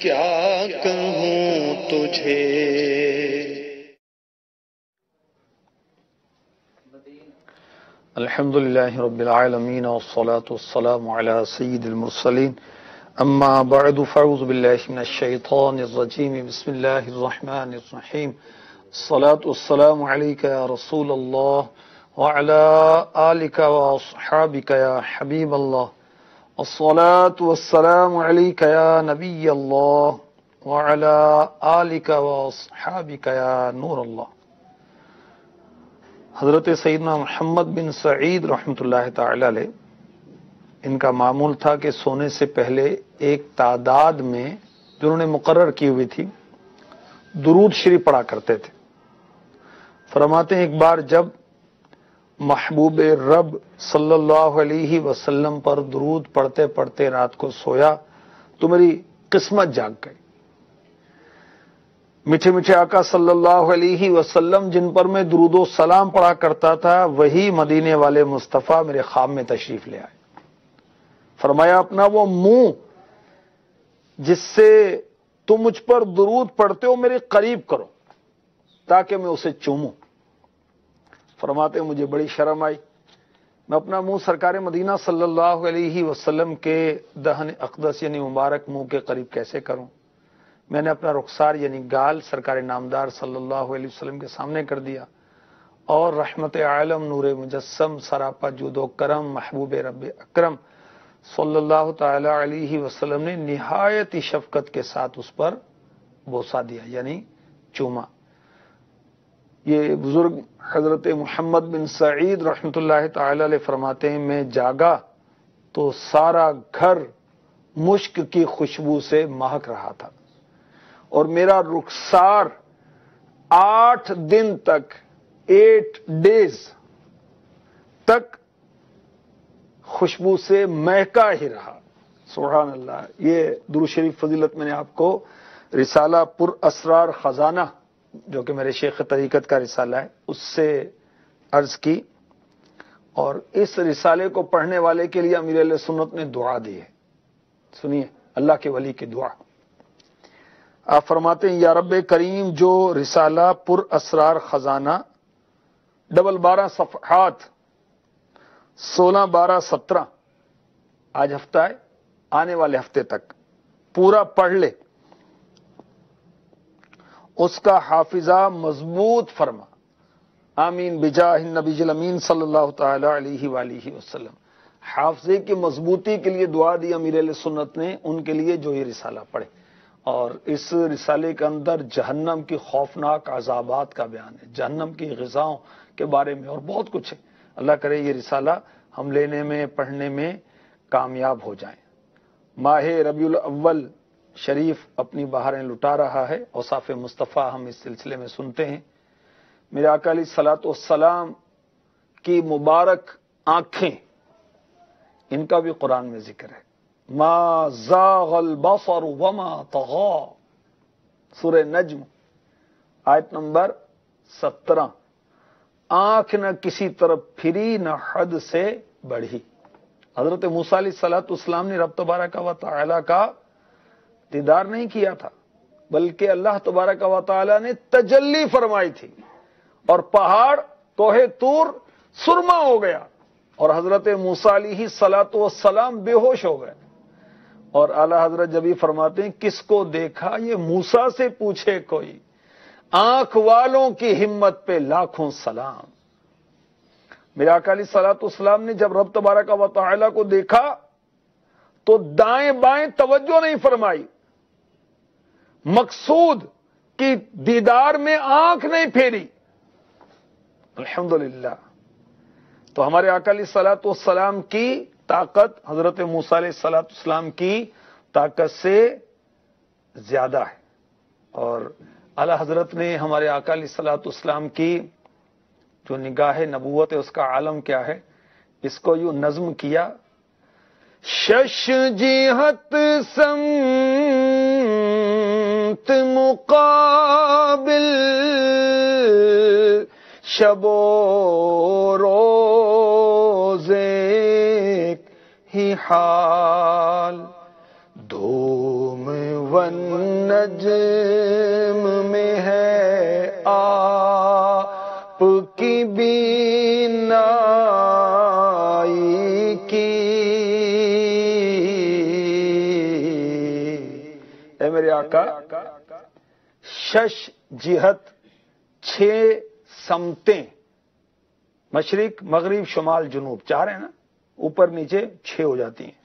کیا کہوں تجھے. الحمد للہ رب العالمین والصلاة والسلام علی سید المرسلین اما بعد فاعوذ باللہ من الشیطان الرجیم بسم اللہ الرحمن الرحیم الصلاة والسلام علیک یا رسول اللہ وعلی آلک واصحابک یا حبیب اللہ الصلاة والسلام علیک یا نبی اللہ وعلی آلک واصحابک یا نور اللہ. حضرت سیدنا محمد بن سعید رحمۃ اللہ تعالی علیہ، ان کا معمول تھا کہ سونے سے پہلے ایک تعداد میں جو انہوں نے مقرر کی ہوئی تھی درود شریف پڑھا کرتے تھے. فرماتے ہیں ایک بار جب محبوب رب صلی اللہ علیہ وسلم پر درود پڑھتے پڑھتے رات کو سویا تو میری قسمت جاگ گئی. میٹھے میٹھے آقا صلی اللہ علیہ وسلم جن پر میں درود و سلام پڑھا کرتا تھا وہی مدینے والے مصطفیٰ میرے خواب میں تشریف لے آئے. فرمایا اپنا وہ منہ جس سے تم مجھ پر درود پڑھتے ہو میرے قریب کرو تاکہ میں اسے چوموں. فرماتے مجھے بڑی شرم آئی. میں اپنا منہ سرکار مدینہ صلی اللہ علیہ وسلم کے دہن اقدس یعنی مبارک منہ کے قریب کیسے کروں. میں نے اپنا رخسار یعنی گال سرکار نامدار صلی اللہ علیہ وسلم کے سامنے کر دیا اور رحمت عالم نور مجسم سراپا جود و کرم محبوب رب اکرم صلی اللہ تعالی علیہ وسلم نے نہایت شفقت کے ساتھ اس پر بوسہ دیا یعنی چوما. یہ بزرگ حضرت محمد بن سعید رحمۃ اللہ تعالی علیہ فرماتے ہیں میں جاگا تو سارا گھر مشک کی خوشبو سے مہک رہا تھا اور میرا رخسار 8 دن تک 8 days تک خوشبو سے مہکا ہی رہا. سبحان اللہ. یہ درود شریف فضیلت میں نے آپ کو رسالہ پر اسرار خزانہ جو کہ میرے شیخ طریقت کا رسالہ ہے اس سے عرض کی اور اس رسالے کو پڑھنے والے کے لیے امیر اہل سنت نے دعا دی ہے. سنیے اللہ کے ولی کی دعا. آپ فرماتے ہیں یا رب کریم جو رسالہ پر اسرار خزانہ 12 صفحات 16 12 17 آج ہفتہ ہے آنے والے ہفتے تک پورا پڑھ لے اس کا حافظہ مضبوط فرما. آمین بجاہ النبی الامین صلی اللہ تعالی علیہ وآلہ وسلم. حافظے کی مضبوطی کے لیے دعا دی امیر اہل سنت نے ان کے لیے جو یہ رسالہ پڑھے. اور اس رسالے کے اندر جہنم کی خوفناک عذابات کا بیان ہے، جہنم کی غذاؤں کے بارے میں اور بہت کچھ ہے. اللہ کرے یہ رسالہ ہم لینے میں پڑھنے میں کامیاب ہو جائیں. ماہ ربیع الاول شریف اپنی بہاریں لٹا رہا ہے. اوصاف مصطفیٰ ہم اس سلسلے میں سنتے ہیں. میرے آقا علیہ الصلوۃ والسلام کی مبارک آنکھیں ان کا بھی قرآن میں ذکر ہے. ما زاغ البصر وما طغى سورہ نجم آیت نمبر 17. آنکھ نہ کسی طرف پھری نہ حد سے بڑھی. حضرت موسیٰ علیہ الصلوۃ والسلام نے رب تبارک و تعالی کا دیدار نہیں کیا تھا بلکہ اللہ تبارک و تعالی نے تجلی فرمائی تھی اور پہاڑ کوہ طور سرما ہو گیا اور حضرت موسیٰ علیہ الصلوۃ والسلام بے ہوش ہو گئے. اور اعلی حضرت جب یہ فرماتے ہیں کس کو دیکھا یہ موسیٰ سے پوچھے کوئی آنکھ والوں کی ہمت پہ لاکھوں سلام. میرے آقا علیہ الصلوۃ والسلام نے جب رب تبارک و تعالی کو دیکھا تو دائیں بائیں توجہ نہیں فرمائی. مقصود کی دیدار میں آنکھ نہیں پھیری. الحمدللہ. تو ہمارے آقا علیہ الصلوۃ والسلام کی طاقت حضرت موسیٰ علیہ الصلوۃ والسلام کی طاقت سے زیادہ ہے. اور اعلی حضرت نے ہمارے آقا علیہ الصلوۃ والسلام کی جو نگاہ نبوت ہے اس کا عالم کیا ہے اس کو یوں نظم کیا. شش جہت سمت مقابل شب و روز ایک ہی حال دوم و والنجم میں ہے آپ کی بینائی کی. اے میرے آقا، شش جہت، 6 سمتیں، مشرق مغرب شمال جنوب، 4 ہیں نا، اوپر نیچے 6 ہو جاتی ہیں.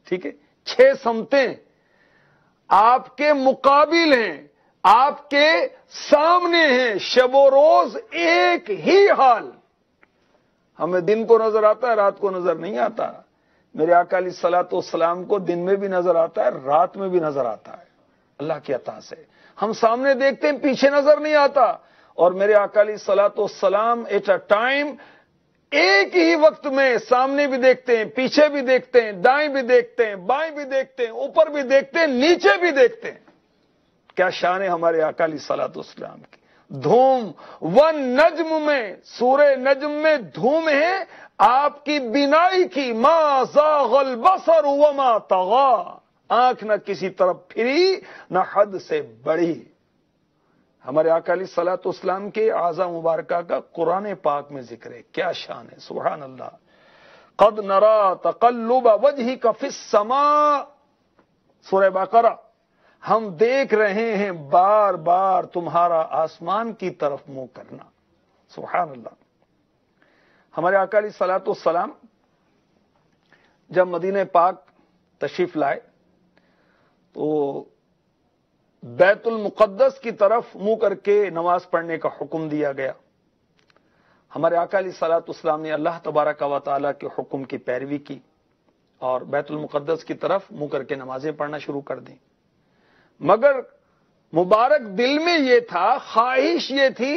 ٹھیک ہے، 6 سمتیں آپ کے مقابل ہیں، آپ کے سامنے ہیں. شب و روز ایک ہی حال. ہمیں دن کو نظر آتا ہے، رات کو نظر نہیں آتا. میرے آقا علیہ الصلوۃ والسلام کو دن میں بھی نظر آتا ہے، رات میں بھی نظر آتا ہے، اللہ کی عطا سے. ہم سامنے دیکھتے ہیں، پیچھے نظر نہیں آتا. اور میرے آقا علیہ الصلوۃ والسلام ایٹ اے ٹائم، ایک ہی وقت میں سامنے بھی دیکھتے ہیں، پیچھے بھی دیکھتے ہیں، دائیں بھی دیکھتے ہیں، بائیں بھی دیکھتے ہیں، اوپر بھی دیکھتے ہیں، نیچے بھی دیکھتے ہیں. کیا شان ہے ہمارے آقا علیہ الصلوۃ والسلام کی. دھوم ون نجم میں، سورہ نجم میں دھوم ہے آپ کی بینائی کی. ما زاغ البصر وما طغى، آنکھ نہ کسی طرف پھری نہ حد سے بڑھی. ہمارے آقا علیہ الصلوۃ والسلام کے اعضا مبارکہ کا قرآن پاک میں ذکر ہے. کیا شان ہے، سبحان اللہ. قد نرى تقلب وجهك في السماء، سورہ بقرہ. ہم دیکھ رہے ہیں بار بار تمہارا آسمان کی طرف منہ کرنا. سبحان اللہ. ہمارے آقا علیہ الصلوۃ والسلام جب مدینہ پاک تشریف لائے تو بیت المقدس کی طرف منہ کر کے نماز پڑھنے کا حکم دیا گیا. ہمارے آقا علیہ الصلوۃ والسلام نے اللہ تبارک و تعالیٰ کے حکم کی پیروی کی اور بیت المقدس کی طرف منہ کر کے نمازیں پڑھنا شروع کر دیں. مگر مبارک دل میں یہ تھا، خواہش یہ تھی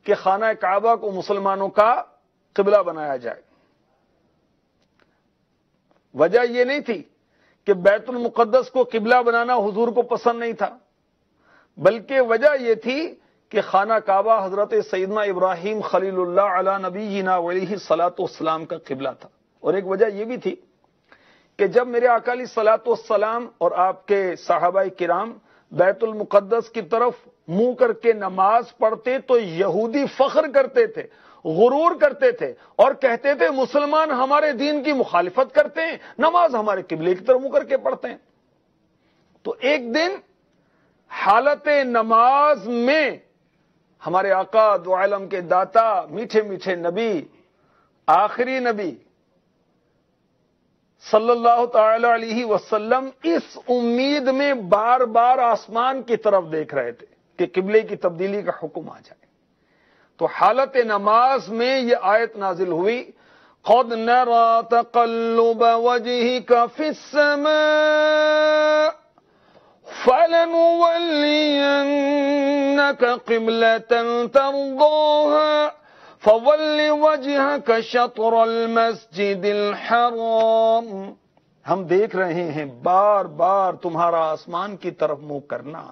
کہ خانہ کعبہ کو مسلمانوں کا قبلہ بنایا جائے. وجہ یہ نہیں تھی کہ بیت المقدس کو قبلہ بنانا حضور کو پسند نہیں تھا، بلکہ وجہ یہ تھی کہ خانہ کعبہ حضرت سیدنا ابراہیم خلیل اللہ علی نبینا علیہ الصلوۃ والسلام کا قبلہ تھا. اور ایک وجہ یہ بھی تھی کہ جب میرے آقا علیہ الصلوۃ والسلام اور آپ کے صحابہ کرام بیت المقدس کی طرف منہ کر کے نماز پڑھتے تو یہودی فخر کرتے تھے، غرور کرتے تھے اور کہتے تھے مسلمان ہمارے دین کی مخالفت کرتے ہیں، نماز ہمارے قبلے کی طرف منہ کر کے پڑھتے ہیں. تو ایک دن حالت نماز میں ہمارے آقا دو عالم کے داتا، میٹھے میٹھے نبی، آخری نبی صلی اللہ تعالی علیہ وسلم اس امید میں بار بار آسمان کی طرف دیکھ رہے تھے کہ قبلے کی تبدیلی کا حکم آ جائے. تو حالت نماز میں یہ آیت نازل ہوئی، قد نرى تقلب وجهك في السماء فلنولينك قبلة ترضاها فول وجهك شطر المسجد الحرام. ہم دیکھ رہے ہیں بار بار تمہارا آسمان کی طرف منہ کرنا،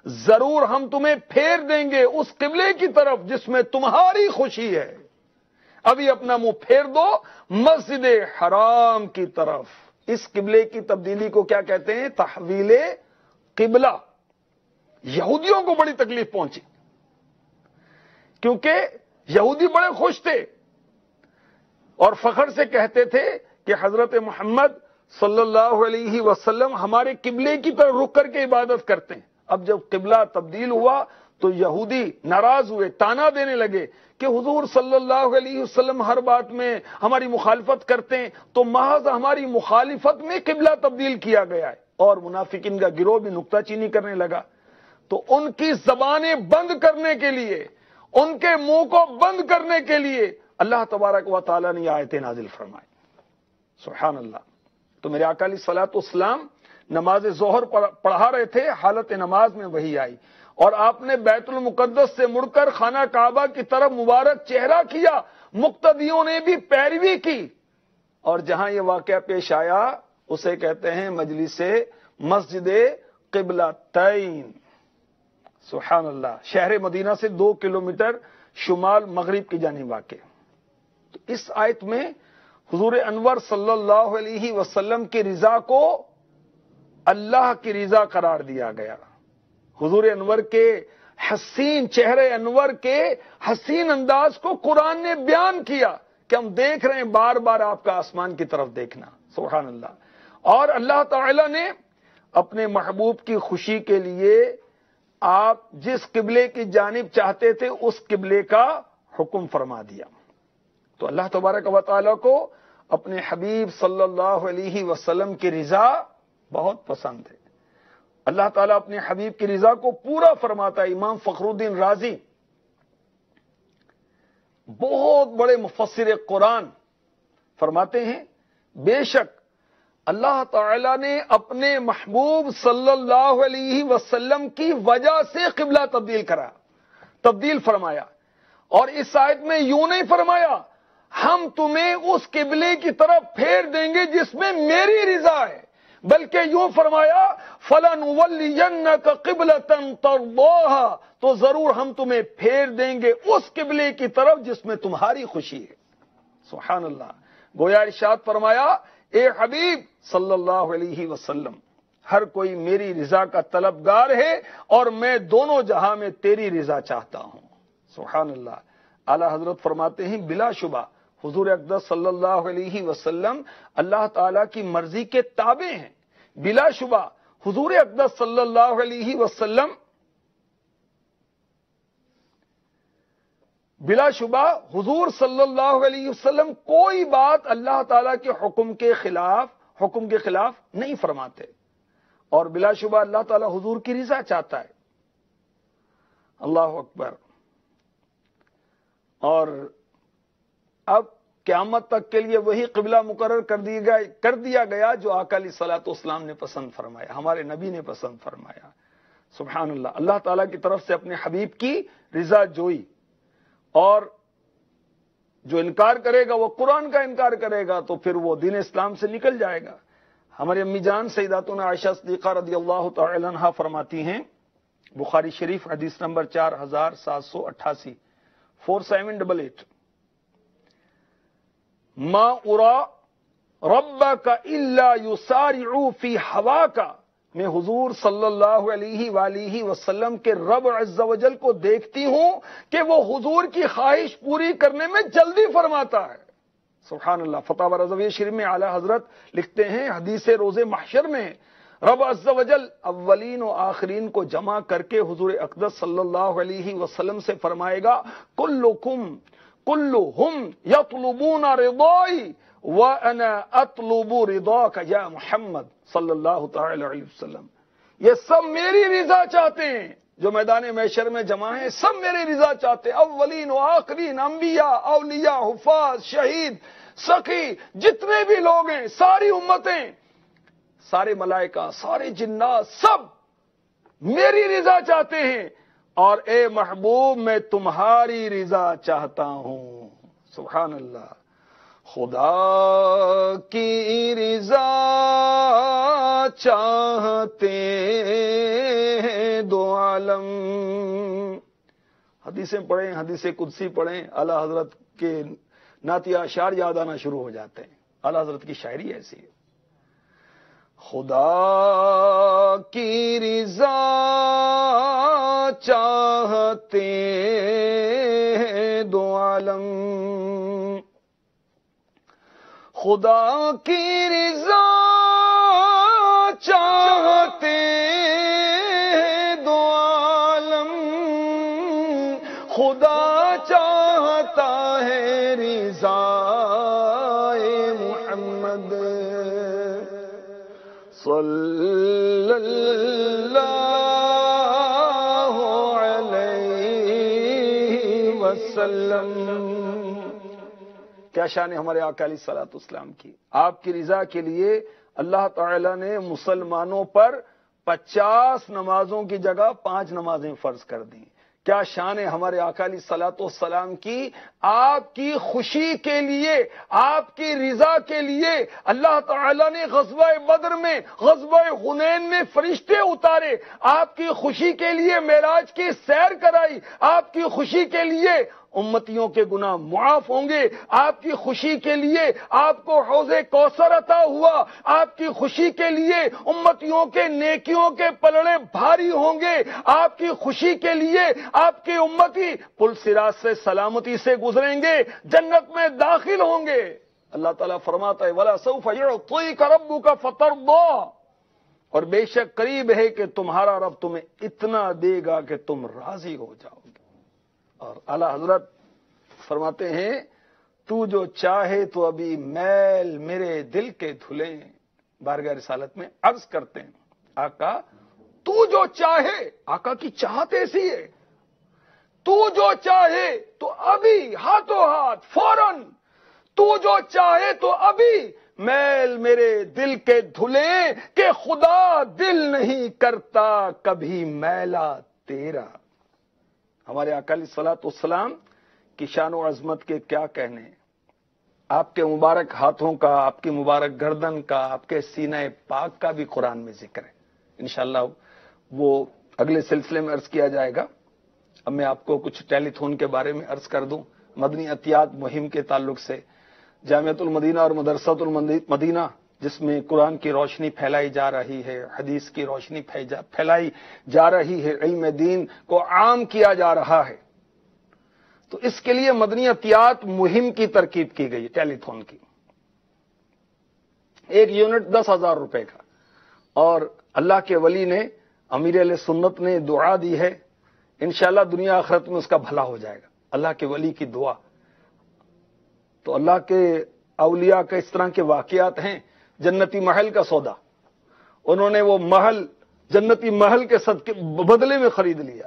ضرور ہم تمہیں پھیر دیں گے اس قبلے کی طرف جس میں تمہاری خوشی ہے. ابھی اپنا منہ پھیر دو مسجد حرام کی طرف. اس قبلے کی تبدیلی کو کیا کہتے ہیں؟ تحویل قبلہ. یہودیوں کو بڑی تکلیف پہنچی کیونکہ یہودی بڑے خوش تھے اور فخر سے کہتے تھے کہ حضرت محمد صلی اللہ علیہ وسلم ہمارے قبلے کی طرف رک کر کے عبادت کرتے ہیں. اب جب قبلہ تبدیل ہوا تو یہودی ناراض ہوئے، تانا دینے لگے کہ حضور صلی اللہ علیہ وسلم ہر بات میں ہماری مخالفت کرتے ہیں، تو محض ہماری مخالفت میں قبلہ تبدیل کیا گیا ہے. اور منافقین کا گروہ بھی نکتہ چینی کرنے لگا. تو ان کی زبانیں بند کرنے کے لیے، ان کے منہ کو بند کرنے کے لیے اللہ تبارک و تعالیٰ نے یہ آیتیں نازل فرمائی. سبحان اللہ. تو میرے آقا علیہ الصلوۃ والسلام نماز ظہر پڑھا رہے تھے، حالت نماز میں وہی آئی اور آپ نے بیت المقدس سے مڑ کر خانہ کعبہ کی طرف مبارک چہرہ کیا. مقتدیوں نے بھی پیروی کی اور جہاں یہ واقعہ پیش آیا اسے کہتے ہیں مجلس مسجد قبلتین. سبحان اللہ. شہر مدینہ سے 2 کلومیٹر شمال مغرب کی جانب واقع. تو اس آیت میں حضور انور صلی اللہ علیہ وسلم کی رضا کو اللہ کی رضا قرار دیا گیا۔ حضور انور کے حسین چہرے انور کے حسین انداز کو قرآن نے بیان کیا کہ ہم دیکھ رہے ہیں بار بار آپ کا آسمان کی طرف دیکھنا، سبحان اللہ۔ اور اللہ تعالی نے اپنے محبوب کی خوشی کے لیے آپ جس قبلے کی جانب چاہتے تھے اس قبلے کا حکم فرما دیا۔ تو اللہ تبارک و تعالی کو اپنے حبیب صلی اللہ علیہ وسلم کی رضا بہت پسند ہے۔ اللہ تعالیٰ اپنے حبیب کی رضا کو پورا فرماتا ہے۔ امام فخر الدین رازی بہت بڑے مفسر قرآن فرماتے ہیں، بے شک اللہ تعالیٰ نے اپنے محبوب صلی اللہ علیہ وسلم کی وجہ سے قبلہ تبدیل فرمایا، اور اس آیت میں یوں نہیں فرمایا ہم تمہیں اس قبلے کی طرف پھیر دیں گے جس میں میری رضا ہے، بلکہ یوں فرمایا فَلَنُوَلِّيَنَّكَ قِبْلَةً تَرْضَاهَا، تو ضرور ہم تمہیں پھیر دیں گے اس قبلے کی طرف جس میں تمہاری خوشی ہے۔ سبحان اللہ۔ گویا ارشاد فرمایا اے حبیب صلی اللہ علیہ وسلم، ہر کوئی میری رضا کا طلبگار ہے اور میں دونوں جہاں میں تیری رضا چاہتا ہوں۔ سبحان اللہ۔ اعلی حضرت فرماتے ہیں بلا شبہ حضور اقدس صلی اللہ علیہ وسلم اللہ تعالی کی مرضی کے تابع ہیں۔ بلا شبہ حضور اقدس صلی اللہ علیہ وسلم بلا شبہ حضور صلی اللہ علیہ وسلم کوئی بات اللہ تعالی کے حکم کے خلاف نہیں فرماتے، اور بلا شبہ اللہ تعالی حضور کی رضا چاہتا ہے۔ اللہ اکبر۔ اور اب قیامت تک کے لیے وہی قبلہ مقرر کر دیا گیا جو آقا علیہ الصلوۃ والسلام نے پسند فرمایا، ہمارے نبی نے پسند فرمایا۔ سبحان اللہ۔ اللہ تعالیٰ کی طرف سے اپنے حبیب کی رضا جوئی، اور جو انکار کرے گا وہ قرآن کا انکار کرے گا تو پھر وہ دین اسلام سے نکل جائے گا۔ ہماری امی جان سیداتنا عائشہ صدیقہ رضی اللہ تعالی عنہا فرماتی ہیں، بخاری شریف حدیث نمبر 4788 4788، ما ارا ربک الا یسارع فی ہواک، میں حضور صلی اللہ علیہ وآلہ وسلم کے رب عز و جل کو دیکھتی ہوں کہ وہ حضور کی خواہش پوری کرنے میں جلدی فرماتا ہے۔ سبحان اللہ۔ فتاوی رضویہ شریف میں اعلی حضرت لکھتے ہیں، حدیث روز محشر میں رب عز و جل اولین و آخرین کو جمع کر کے حضور اقدس صلی اللہ علیہ وسلم سے فرمائے گا کلہم یطلبون رضائی وَأَنَا أَطْلُبُ رِضَاكَ یا محمد صلی اللہ تعالی علیہ وسلم، یہ سب میری رضا چاہتے ہیں، جو میدان محشر میں جمع ہیں سب میری رضا چاہتے ہیں، اولین و آخرین، انبیاء، اولیاء، حفاظ، شہید، سخی، جتنے بھی لوگ ہیں، ساری امتیں، سارے ملائکہ، سارے جنات، سب میری رضا چاہتے ہیں، اور اے محبوب میں تمہاری رضا چاہتا ہوں۔ سبحان اللہ۔ خدا کی رضا چاہتے ہیں دو عالم۔ حدیثیں پڑھیں، حدیث قدسی پڑھیں، اعلی حضرت کے نعتیہ اشعار یاد آنا شروع ہو جاتے ہیں۔ اعلی حضرت کی شاعری ایسی ہے، خدا کی رضا چاہتے ہیں دو عالم، خدا کی رضا چاہتے ہیں دو عالم، خدا چاہتا ہے رضا محمد صلی اللہ علیہ وسلم۔ کیا شان ہے ہمارے آقا علیہ الصلوۃ والسلام کی۔ آپ کی رضا کے لیے اللہ تعالی نے مسلمانوں پر 50 نمازوں کی جگہ 5 نمازیں فرض کر دیں۔ کیا شان ہے ہمارے آقا علیہ الصلوۃ والسلام کی۔ آپ کی خوشی کے لیے، آپ کی رضا کے لیے اللہ تعالی نے غزوہ بدر میں، غزوہ حنین میں فرشتے اتارے، آپ کی خوشی کے لیے معراج کی سیر کرائی، آپ کی خوشی کے لیے امتیوں کے گناہ معاف ہوں گے، آپ کی خوشی کے لیے آپ کو حوض کوثر عطا ہوا، آپ کی خوشی کے لیے امتیوں کے نیکیوں کے پلڑے بھاری ہوں گے، آپ کی خوشی کے لیے آپ کی امتی پل صراط سے سلامتی سے گزریں گے، جنت میں داخل ہوں گے۔ اللہ تعالیٰ فرماتا ہے وَلَا سَوْفَ يُعْطِيكَ رَبُّكَ فَتَرْضَىٰ، اور بے شک قریب ہے کہ تمہارا رب تمہیں اتنا دے گا کہ تم راضی ہو جاؤ گے۔ اور اعلی حضرت فرماتے ہیں تو جو چاہے تو ابھی میل میرے دل کے دھلیں، بارگاہ رسالت میں عرض کرتے ہیں آقا تو جو چاہے، آقا کی چاہت ایسی ہے، تو جو چاہے تو ابھی ہاتھوں ہاتھ فوراً، تو جو چاہے تو ابھی میل میرے دل کے دھلیں کہ خدا دل نہیں کرتا کبھی میلا تیرا۔ ہمارے آقا علیہ الصلوۃ والسلام کی شان و عظمت کے کیا کہنے ہیں، آپ کے مبارک ہاتھوں کا، آپ کی مبارک گردن کا، آپ کے سینہ پاک کا بھی قرآن میں ذکر ہے، انشاءاللہ وہ اگلے سلسلے میں عرض کیا جائے گا۔ اب میں آپ کو کچھ ٹیلی تھون کے بارے میں عرض کر دوں، مدنی عطیات مہم کے تعلق سے جامعۃ المدینہ اور مدرسۃ المدینہ جس میں قرآن کی روشنی پھیلائی جا رہی ہے، حدیث کی روشنی پھیلائی جا رہی ہے، علم دین کو عام کیا جا رہا ہے، تو اس کے لیے مدنی عطیات مہم کی ترکیب کی گئی ٹیلی تھون کی، ایک یونٹ 10,000 روپے کا، اور اللہ کے ولی نے، امیر علیہ سنت نے دعا دی ہے، انشاءاللہ دنیا آخرت میں اس کا بھلا ہو جائے گا، اللہ کے ولی کی دعا۔ تو اللہ کے اولیاء کا اس طرح کے واقعات ہیں، جنتی محل کا سودا، انہوں نے وہ محل جنتی محل کے صدقے بدلے میں خرید لیا،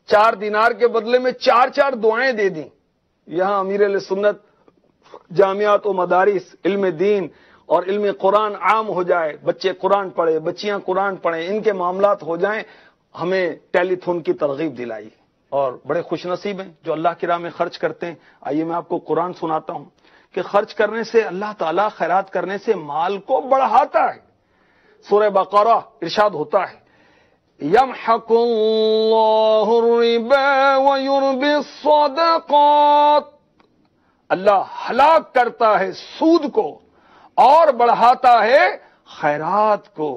4 دینار کے بدلے میں 4 دعائیں دے دیں۔ یہاں امیر علیہ سنت جامعات و مدارس علم دین اور علم قرآن عام ہو جائے، بچے قرآن پڑھیں، بچیاں قرآن پڑھیں، ان کے معاملات ہو جائیں، ہمیں ٹیلی تھون کی ترغیب دلائی، اور بڑے خوش نصیب ہیں جو اللہ کی راہ میں خرچ کرتے ہیں۔ آئیے میں آپ کو قرآن سناتا ہوں کہ خرچ کرنے سے اللہ تعالیٰ، خیرات کرنے سے مال کو بڑھاتا ہے۔ سورہ بقرہ ارشاد ہوتا ہے یمحق اللہ الربا ویربی الصدقات، اللہ ہلاک کرتا ہے سود کو اور بڑھاتا ہے خیرات کو۔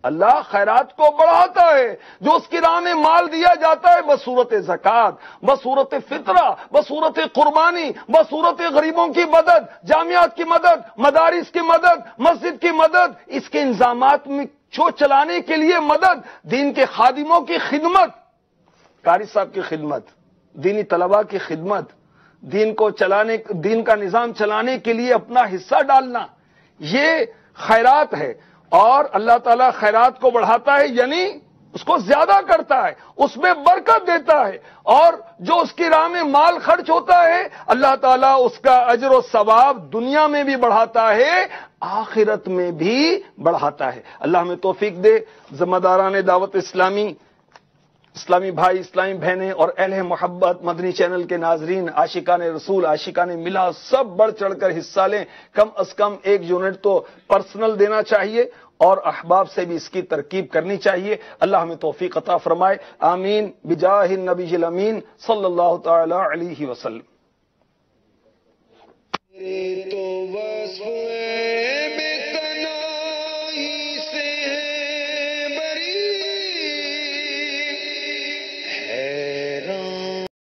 اللہ خیرات کو بڑھاتا ہے، جو اس کی راہ میں مال دیا جاتا ہے بصورت زکوٰۃ، بصورت فطرہ، بصورت قربانی، بصورت غریبوں کی مدد، جامعات کی مدد، مدارس کی مدد، مسجد کی مدد، اس کے انضامات میں چلانے کے لیے مدد، دین کے خادموں کی خدمت، قاری صاحب کی خدمت، دینی طلباء کی خدمت، دین کا نظام چلانے کے لیے اپنا حصہ ڈالنا، یہ خیرات ہے۔ اور اللہ تعالیٰ خیرات کو بڑھاتا ہے، یعنی اس کو زیادہ کرتا ہے، اس میں برکت دیتا ہے، اور جو اس کی راہ میں مال خرچ ہوتا ہے اللہ تعالیٰ اس کا اجر و ثواب دنیا میں بھی بڑھاتا ہے، آخرت میں بھی بڑھاتا ہے۔ اللہ ہمیں توفیق دے۔ ذمہ داران دعوت اسلامی، اسلامی بھائی، اسلامی بہنیں اور اہل محبت، مدنی چینل کے ناظرین، عاشقان رسول، عاشقان ملا، سب بڑھ چڑھ کر حصہ لیں، کم از کم 1 یونٹ تو پرسنل دینا چاہیے، اور احباب سے بھی اس کی ترکیب کرنی چاہیے۔ اللہ ہمیں توفیق عطا فرمائے، آمین، بجاہ النبی الامین صلی اللہ تعالی علیہ وسلم۔ تو بس ہوئے